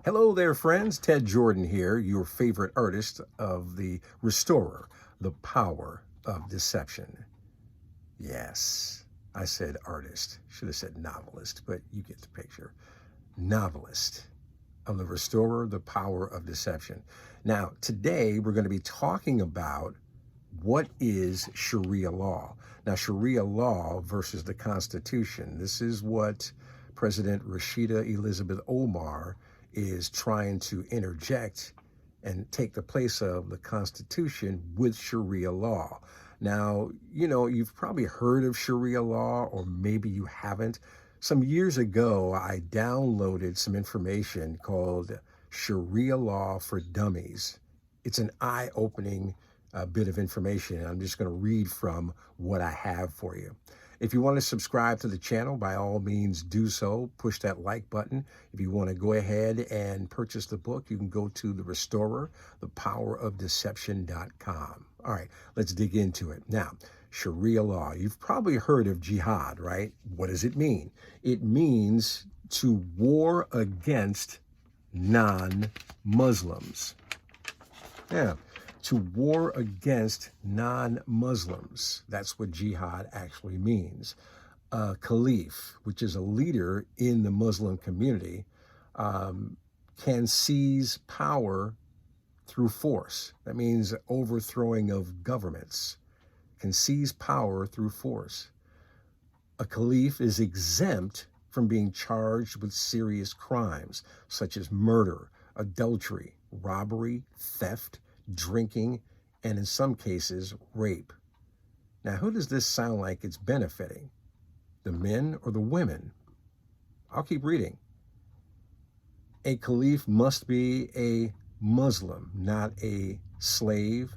Hello there, friends. Ted Jordan here, your favorite artist of the Restorer, the Power of Deception. Yes, I said artist. Should have said novelist, but you get the picture. Novelist of the Restorer, the Power of Deception. Now, today we're going to be talking about what is Sharia law. Now, Sharia law versus the Constitution. This is what President Rashida Elizabeth Omar is trying to interject and take the place of the Constitution with Sharia law. Now, you've probably heard of Sharia law, or maybe you haven't. Some years ago, I downloaded some information called Sharia Law for Dummies. It's an eye-opening bit of information. I'm just going to read from what I have for you. If you want to subscribe to the channel, by all means do so. Push that like button. If you want to go ahead and purchase the book, you can go to The Restorer, thepowerofdeception.com. All right, let's dig into it. Now, Sharia law. You've probably heard of jihad, right? What does it mean? It means to war against non-Muslims. Yeah, to war against non-Muslims. That's what jihad actually means. A caliph, which is a leader in the Muslim community, can seize power through force. That means overthrowing of governments. Can seize power through force. A caliph is exempt from being charged with serious crimes, such as murder, adultery, robbery, theft, drinking, and in some cases, rape. Now, who does this sound like it's benefiting? The men or the women? I'll keep reading. A caliph must be a Muslim, not a slave,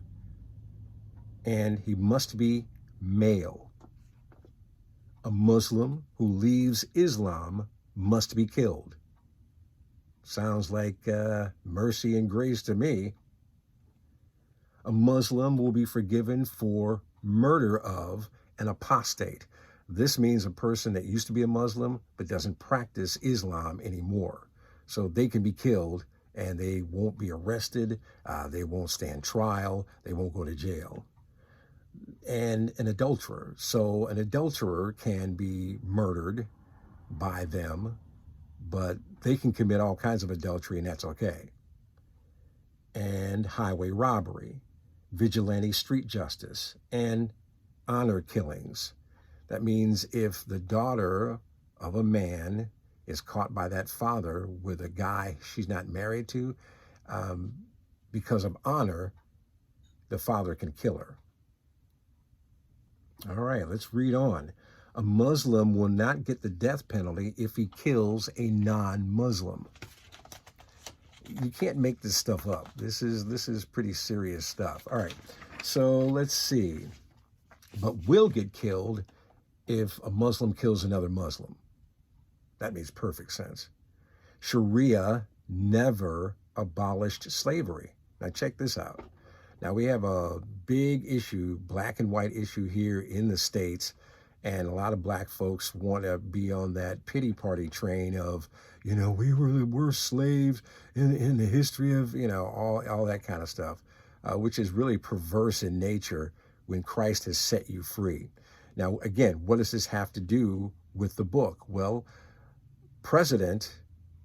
and he must be male. A Muslim who leaves Islam must be killed. Sounds like mercy and grace to me. A Muslim will be forgiven for murder of an apostate. This means a person that used to be a Muslim but doesn't practice Islam anymore. So they can be killed and they won't be arrested, they won't stand trial, they won't go to jail. And an adulterer. So an adulterer can be murdered by them, but they can commit all kinds of adultery and that's okay. And highway robbery, vigilante street justice, and honor killings. That means if the daughter of a man is caught by that father with a guy she's not married to, because of honor, the father can kill her. All right, let's read on. A Muslim will not get the death penalty if he kills a non-Muslim. You can't make this stuff up. This is pretty serious stuff. All right, so let's see. But will get killed if a Muslim kills another Muslim. That makes perfect sense. Sharia never abolished slavery. Now check this out. Now we have a big issue, black and white issue here in the States, and a lot of black folks want to be on that pity party train of, we were the worst slaves in the history of, all that kind of stuff, which is really perverse in nature when Christ has set you free. Now, again, what does this have to do with the book? Well, President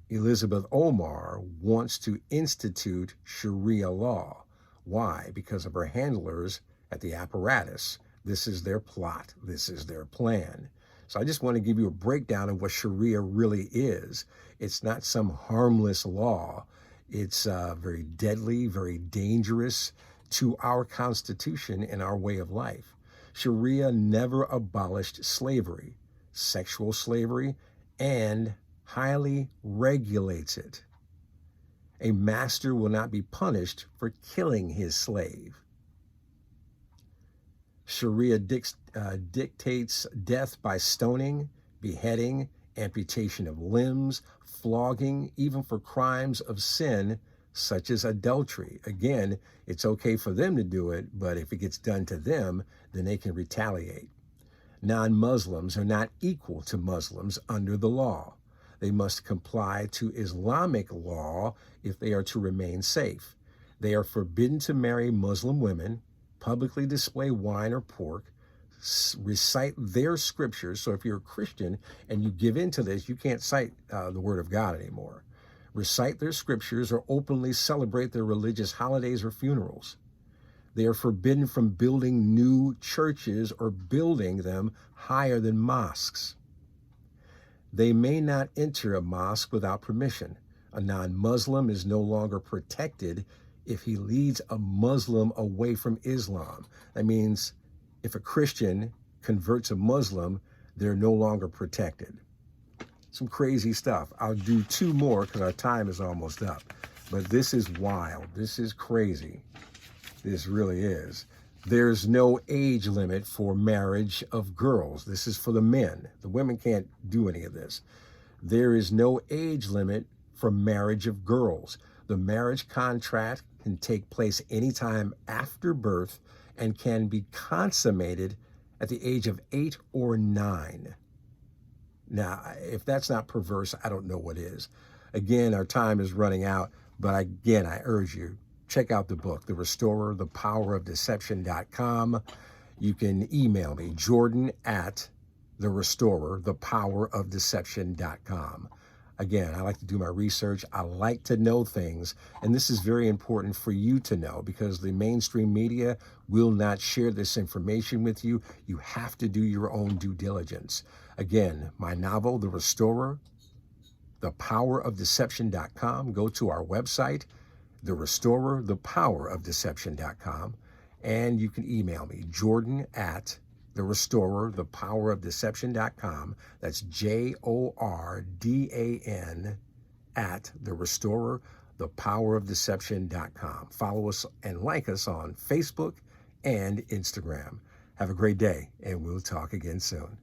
Elizabeth Omar wants to institute Sharia law. Why? Because of her handlers at the apparatus. This is their plot. This is their plan. So I just want to give you a breakdown of what Sharia really is. It's not some harmless law. It's very deadly, very dangerous to our Constitution and our way of life. Sharia never abolished slavery, sexual slavery, and highly regulates it. A master will not be punished for killing his slave. Sharia dictates death by stoning, beheading, amputation of limbs, flogging, even for crimes of sin such as adultery. Again, it's okay for them to do it, but if it gets done to them, then they can retaliate. Non-Muslims are not equal to Muslims under the law. They must comply to Islamic law if they are to remain safe. They are forbidden to marry Muslim women, publicly display wine or pork, recite their scriptures. So if you're a Christian and you give in to this, you can't cite the word of God anymore. Recite their scriptures or openly celebrate their religious holidays or funerals. They are forbidden from building new churches or building them higher than mosques. They may not enter a mosque without permission. A non-Muslim is no longer protected if he leads a Muslim away from Islam. That means if a Christian converts a Muslim, they're no longer protected. Some crazy stuff. I'll do two more because our time is almost up. But this is wild. This is crazy. This really is. There's no age limit for marriage of girls. This is for the men. The women can't do any of this. There is no age limit for marriage of girls. The marriage contract can take place anytime after birth and can be consummated at the age of 8 or 9. Now, if that's not perverse, I don't know what is. Again, our time is running out, but again, I urge you, check out the book, The Restorer, The Power of Deception.com. You can email me, Jordan at The Restorer, The Power of Deception.com. Again, I like to do my research. I like to know things, and this is very important for you to know because the mainstream media will not share this information with you. You have to do your own due diligence. Again, my novel, The Restorer, The Power of Deception.com. Go to our website, The Restorer, The Power of Deception.com, and you can email me, Jordan at The Restorer, The Power of Deception.com. That's JORDAN at The Restorer, The Power of Deception.com. Follow us and like us on Facebook and Instagram. Have a great day, and we'll talk again soon.